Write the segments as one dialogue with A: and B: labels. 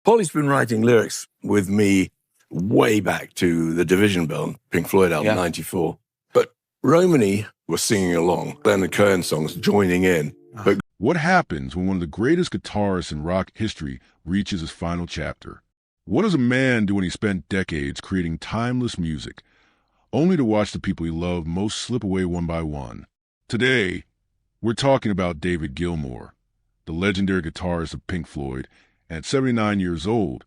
A: Polly's been writing lyrics with me way back to the Division Bell, Pink Floyd album, 94. But Romany was singing along, Leonard Cohen songs, joining in. But
B: what happens when one of the greatest guitarists in rock history reaches his final chapter? What does a man do when he spent decades creating timeless music, only to watch the people he loved most slip away one by one? Today, we're talking about David Gilmour, the legendary guitarist of Pink Floyd, and at 79 years old,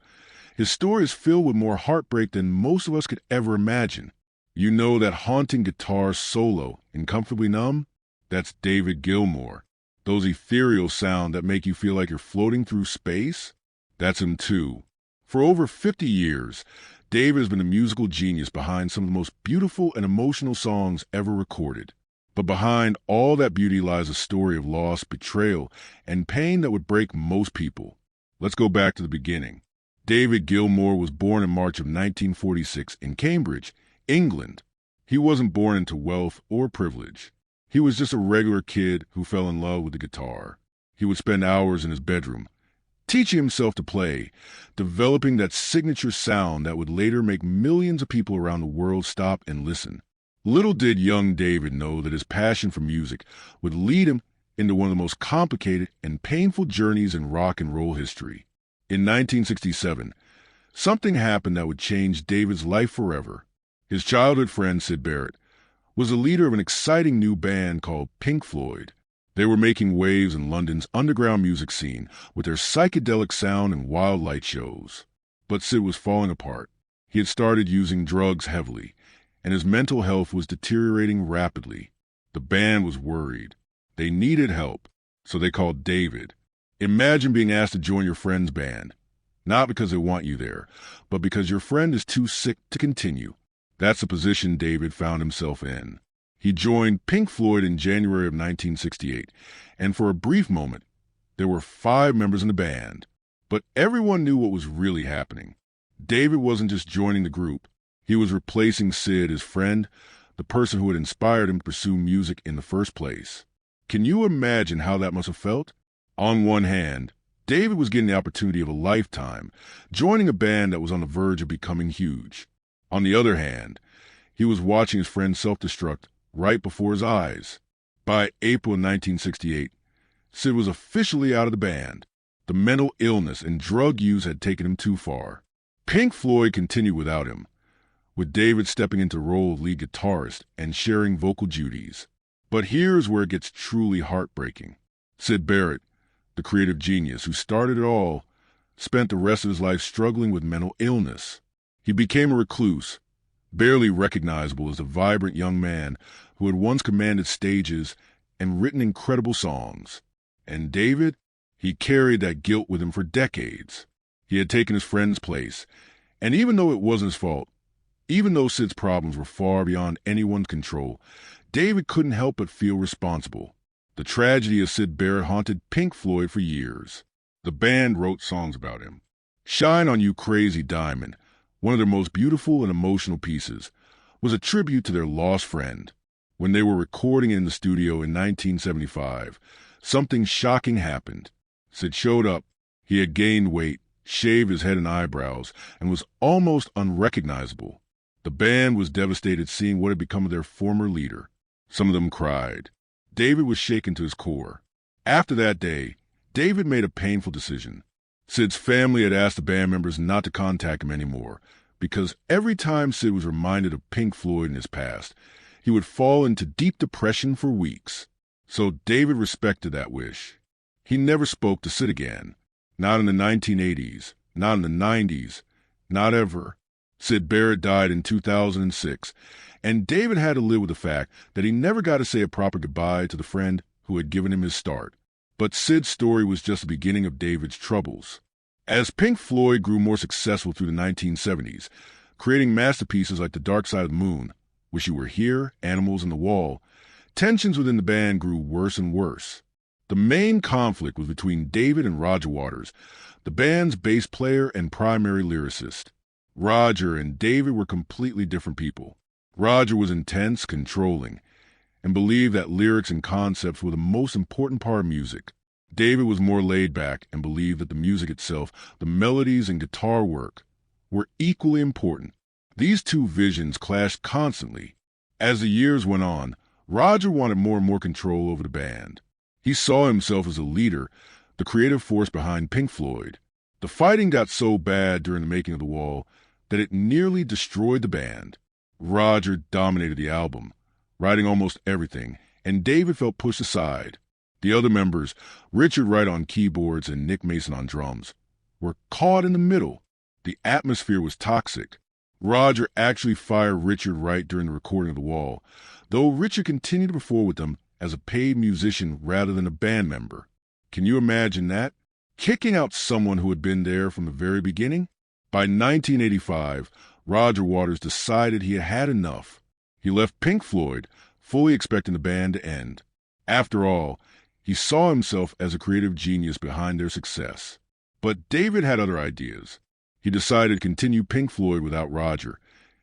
B: his story is filled with more heartbreak than most of us could ever imagine. You know that haunting guitar solo in Comfortably Numb? That's David Gilmour. Those ethereal sounds that make you feel like you're floating through space? That's him too. For over 50 years, David has been a musical genius behind some of the most beautiful and emotional songs ever recorded. But behind all that beauty lies a story of loss, betrayal, and pain that would break most people. Let's go back to the beginning. David Gilmour was born in March of 1946 in Cambridge, England. He wasn't born into wealth or privilege. He was just a regular kid who fell in love with the guitar. He would spend hours in his bedroom, teaching himself to play, developing that signature sound that would later make millions of people around the world stop and listen. Little did young David know that his passion for music would lead him into one of the most complicated and painful journeys in rock and roll history. In 1967, something happened that would change David's life forever. His childhood friend, Syd Barrett, was the leader of an exciting new band called Pink Floyd. They were making waves in London's underground music scene with their psychedelic sound and wild light shows. But Syd was falling apart. He had started using drugs heavily, and his mental health was deteriorating rapidly. The band was worried. They needed help, so they called David. Imagine being asked to join your friend's band, not because they want you there, but because your friend is too sick to continue. That's the position David found himself in. He joined Pink Floyd in January of 1968, and for a brief moment, there were 5 members in the band. But everyone knew what was really happening. David wasn't just joining the group. He was replacing Syd, his friend, the person who had inspired him to pursue music in the first place. Can you imagine how that must have felt? On one hand, David was getting the opportunity of a lifetime, joining a band that was on the verge of becoming huge. On the other hand, he was watching his friend self-destruct right before his eyes. By April 1968, Syd was officially out of the band. The mental illness and drug use had taken him too far. Pink Floyd continued without him, with David stepping into the role of lead guitarist and sharing vocal duties. But here's where it gets truly heartbreaking. Syd Barrett, the creative genius who started it all, spent the rest of his life struggling with mental illness. He became a recluse, barely recognizable as the vibrant young man who had once commanded stages and written incredible songs. And David, he carried that guilt with him for decades. He had taken his friend's place, and even though it wasn't his fault, even though Syd's problems were far beyond anyone's control, David couldn't help but feel responsible. The tragedy of Syd Barrett haunted Pink Floyd for years. The band wrote songs about him. Shine on You Crazy Diamond, one of their most beautiful and emotional pieces, was a tribute to their lost friend. When they were recording in the studio in 1975, something shocking happened. Syd showed up. He had gained weight, shaved his head and eyebrows, and was almost unrecognizable. The band was devastated seeing what had become of their former leader. Some of them cried. David was shaken to his core. After that day, David made a painful decision. Syd's family had asked the band members not to contact him anymore, because every time Syd was reminded of Pink Floyd in his past, he would fall into deep depression for weeks. So David respected that wish. He never spoke to Syd again. Not in the 1980s, not in the 90s, not ever. Syd Barrett died in 2006, and David had to live with the fact that he never got to say a proper goodbye to the friend who had given him his start. But Syd's story was just the beginning of David's troubles. As Pink Floyd grew more successful through the 1970s, creating masterpieces like The Dark Side of the Moon, Wish You Were Here, Animals, and The Wall, tensions within the band grew worse and worse. The main conflict was between David and Roger Waters, the band's bass player and primary lyricist. Roger and David were completely different people. Roger was intense, controlling, and believed that lyrics and concepts were the most important part of music. David was more laid back and believed that the music itself, the melodies and guitar work, were equally important. These two visions clashed constantly. As the years went on, Roger wanted more and more control over the band. He saw himself as a leader, the creative force behind Pink Floyd. The fighting got so bad during the making of The Wall that it nearly destroyed the band. Roger dominated the album, writing almost everything, and David felt pushed aside. The other members, Richard Wright on keyboards and Nick Mason on drums, were caught in the middle. The atmosphere was toxic. Roger actually fired Richard Wright during the recording of The Wall, though Richard continued to perform with them as a paid musician rather than a band member. Can you imagine that? Kicking out someone who had been there from the very beginning? By 1985, Roger Waters decided he had had enough. He left Pink Floyd, fully expecting the band to end. After all, he saw himself as a creative genius behind their success. But David had other ideas. He decided to continue Pink Floyd without Roger,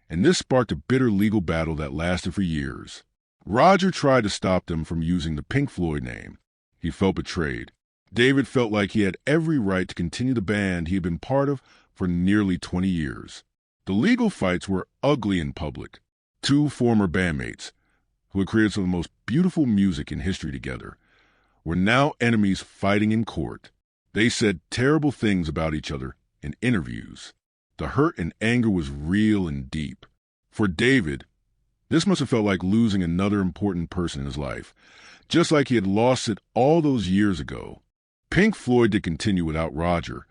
B: and this sparked a bitter legal battle that lasted for years. Roger tried to stop them from using the Pink Floyd name. He felt betrayed. David felt like he had every right to continue the band he had been part of for nearly 20 years. The legal fights were ugly in public. Two former bandmates, who had created some of the most beautiful music in history together, were now enemies fighting in court. They said terrible things about each other in interviews. The hurt and anger was real and deep. For David, this must have felt like losing another important person in his life, just like he had lost it all those years ago. Pink Floyd did continue without Roger,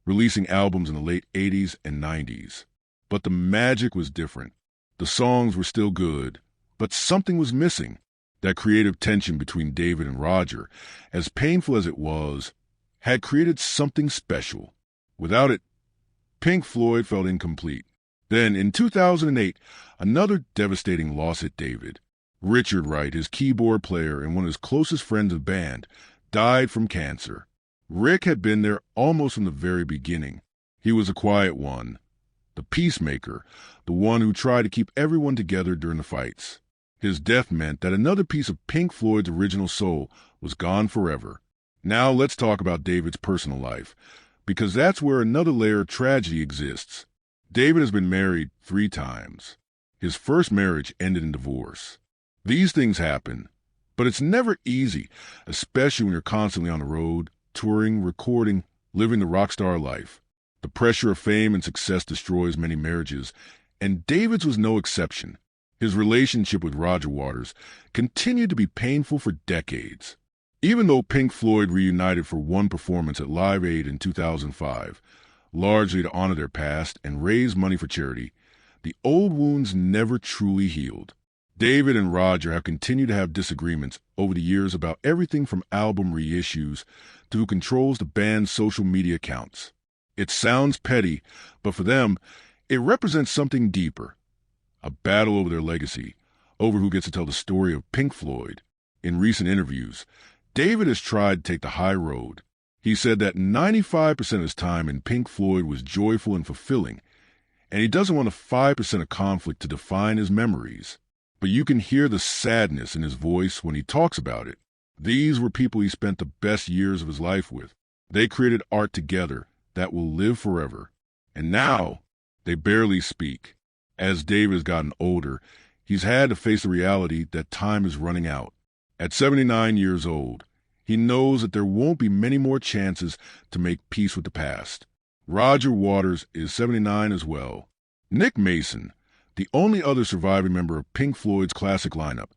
B: releasing albums in the late 80s and 90s. But the magic was different. The songs were still good, but something was missing. That creative tension between David and Roger, as painful as it was, had created something special. Without it, Pink Floyd felt incomplete. Then, in 2008, another devastating loss hit David. Richard Wright, his keyboard player and one of his closest friends of the band, died from cancer. Rick had been there almost from the very beginning. He was a quiet one, the peacemaker, the one who tried to keep everyone together during the fights. His death meant that another piece of Pink Floyd's original soul was gone forever. Now let's talk about David's personal life, because that's where another layer of tragedy exists. David has been married 3 times. His first marriage ended in divorce. These things happen, but it's never easy, especially when you're constantly on the road, touring, recording, living the rock star life. The pressure of fame and success destroys many marriages, and David's was no exception. His relationship with Roger Waters continued to be painful for decades. Even though Pink Floyd reunited for one performance at Live Aid in 2005, largely to honor their past and raise money for charity, the old wounds never truly healed. David and Roger have continued to have disagreements over the years about everything from album reissues to who controls the band's social media accounts. It sounds petty, but for them, it represents something deeper. A battle over their legacy, over who gets to tell the story of Pink Floyd. In recent interviews, David has tried to take the high road. He said that 95% of his time in Pink Floyd was joyful and fulfilling, and he doesn't want a 5% of conflict to define his memories. But you can hear the sadness in his voice when he talks about it. These were people he spent the best years of his life with. They created art together that will live forever. And now, they barely speak. As David has gotten older, he's had to face the reality that time is running out. At 79 years old, he knows that there won't be many more chances to make peace with the past. Roger Waters is 79 as well. Nick Mason, the only other surviving member of Pink Floyd's classic lineup,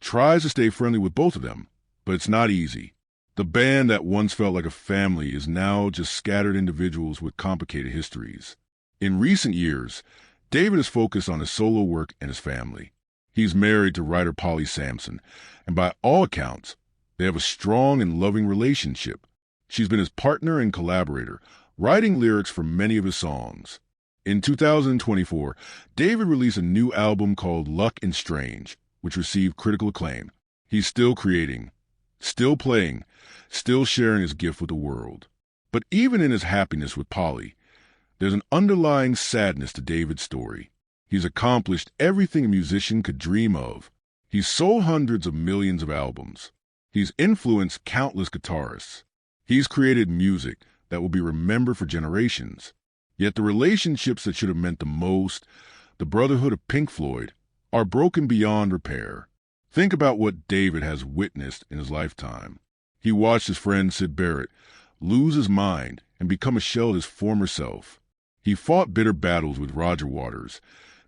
B: tries to stay friendly with both of them, but it's not easy. The band that once felt like a family is now just scattered individuals with complicated histories. In recent years, David is focused on his solo work and his family. He's married to writer Polly Sampson, and by all accounts, they have a strong and loving relationship. She's been his partner and collaborator, writing lyrics for many of his songs. In 2024, David released a new album called Luck and Strange, which received critical acclaim. He's still creating, still playing, still sharing his gift with the world. But even in his happiness with Polly, there's an underlying sadness to David's story. He's accomplished everything a musician could dream of. He's sold hundreds of millions of albums. He's influenced countless guitarists. He's created music that will be remembered for generations. Yet the relationships that should have meant the most, the brotherhood of Pink Floyd, are broken beyond repair. Think about what David has witnessed in his lifetime. He watched his friend Syd Barrett lose his mind and become a shell of his former self. He fought bitter battles with Roger Waters,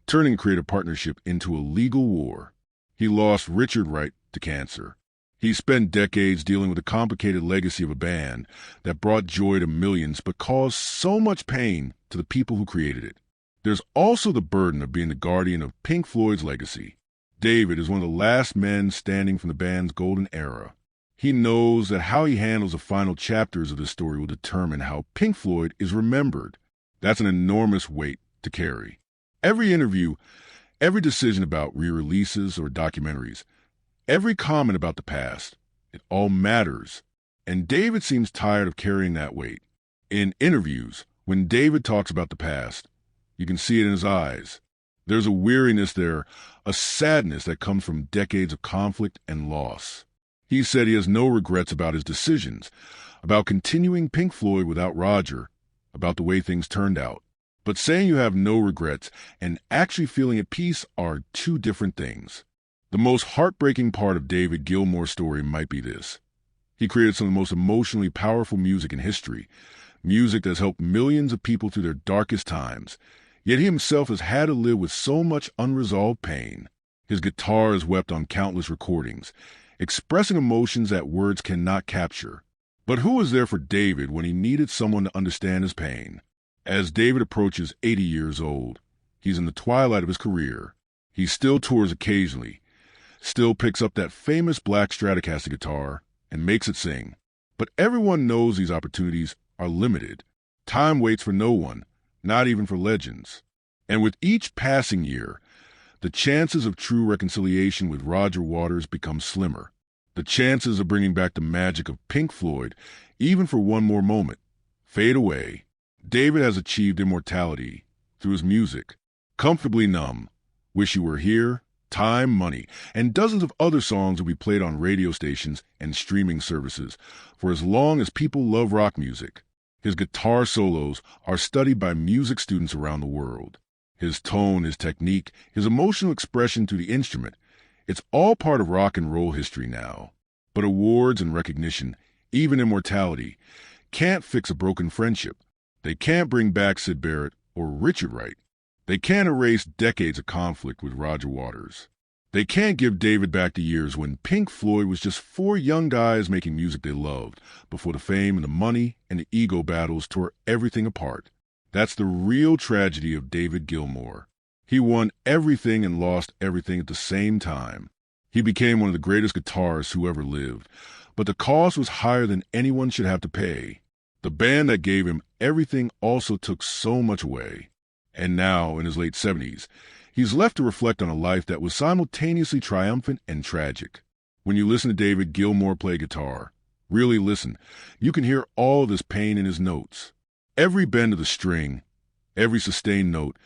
B: turning creative partnership into a legal war. He lost Richard Wright to cancer. He spent decades dealing with the complicated legacy of a band that brought joy to millions but caused so much pain to the people who created it. There's also the burden of being the guardian of Pink Floyd's legacy. David is one of the last men standing from the band's golden era. He knows that how he handles the final chapters of this story will determine how Pink Floyd is remembered. That's an enormous weight to carry. Every interview, every decision about re-releases or documentaries, every comment about the past, it all matters. And David seems tired of carrying that weight. In interviews, when David talks about the past, you can see it in his eyes. There's a weariness there, a sadness that comes from decades of conflict and loss. He said he has no regrets about his decisions, about continuing Pink Floyd without Roger, about the way things turned out. But saying you have no regrets and actually feeling at peace are two different things. The most heartbreaking part of David Gilmour's story might be this. He created some of the most emotionally powerful music in history, music that's helped millions of people through their darkest times. Yet he himself has had to live with so much unresolved pain. His guitar has wept on countless recordings, expressing emotions that words cannot capture. But who was there for David when he needed someone to understand his pain? As David approaches 80 years old, he's in the twilight of his career. He still tours occasionally, still picks up that famous Black Strat guitar and makes it sing. But everyone knows these opportunities are limited. Time waits for no one, not even for legends. And with each passing year, the chances of true reconciliation with Roger Waters become slimmer. The chances of bringing back the magic of Pink Floyd, even for one more moment, fade away. David has achieved immortality through his music. Comfortably Numb, Wish You Were Here, Time, Money, and dozens of other songs will be played on radio stations and streaming services for as long as people love rock music. His guitar solos are studied by music students around the world. His tone, his technique, his emotional expression through the instrument, it's all part of rock and roll history now. But awards and recognition, even immortality, can't fix a broken friendship. They can't bring back Syd Barrett or Richard Wright. They can't erase decades of conflict with Roger Waters. They can't give David back the years when Pink Floyd was just four young guys making music they loved before the fame and the money and the ego battles tore everything apart. That's the real tragedy of David Gilmour. He won everything and lost everything at the same time. He became one of the greatest guitarists who ever lived, but the cost was higher than anyone should have to pay. The band that gave him everything also took so much away. And now, in his late 70s, he's left to reflect on a life that was simultaneously triumphant and tragic. When you listen to David Gilmour play guitar, really listen, you can hear all this pain in his notes. Every bend of the string, every sustained note,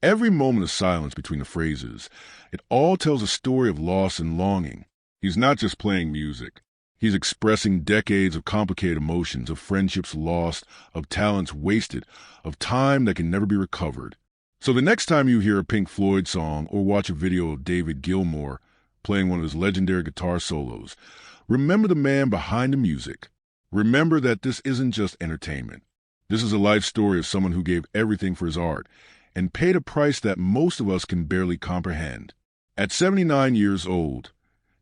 B: every moment of silence between the phrases, it all tells a story of loss and longing. He's not just playing music. He's expressing decades of complicated emotions, of friendships lost, of talents wasted, of time that can never be recovered. So the next time you hear a Pink Floyd song or watch a video of David Gilmour playing one of his legendary guitar solos, remember the man behind the music. Remember that this isn't just entertainment. This is a life story of someone who gave everything for his art and paid a price that most of us can barely comprehend. At 79 years old,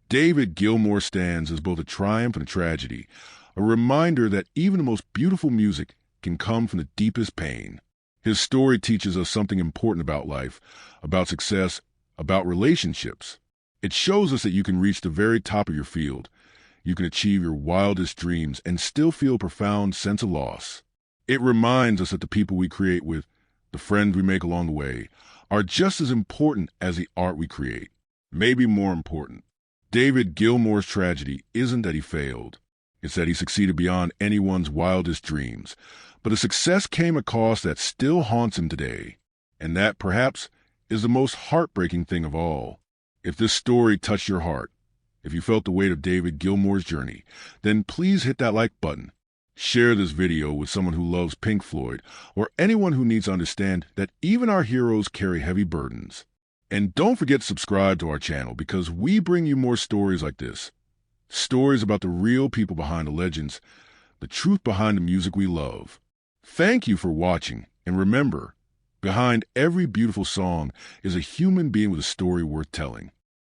B: David Gilmour stands as both a triumph and a tragedy, a reminder that even the most beautiful music can come from the deepest pain. His story teaches us something important about life, about success, about relationships. It shows us that you can reach the very top of your field. You can achieve your wildest dreams and still feel a profound sense of loss. It reminds us that the people we create with, the friends we make along the way, are just as important as the art we create, maybe more important. David Gilmour's tragedy isn't that he failed. It's that he succeeded beyond anyone's wildest dreams. But a success came at a cost that still haunts him today. And that, perhaps, is the most heartbreaking thing of all. If this story touched your heart, If you felt the weight of David Gilmour's journey, then please hit that like button. Share this video with someone who loves Pink Floyd or anyone who needs to understand that even our heroes carry heavy burdens. And don't forget to subscribe to our channel because we bring you more stories like this. Stories about the real people behind the legends, the truth behind the music we love. Thank you for watching, and remember, behind every beautiful song is a human being with a story worth telling.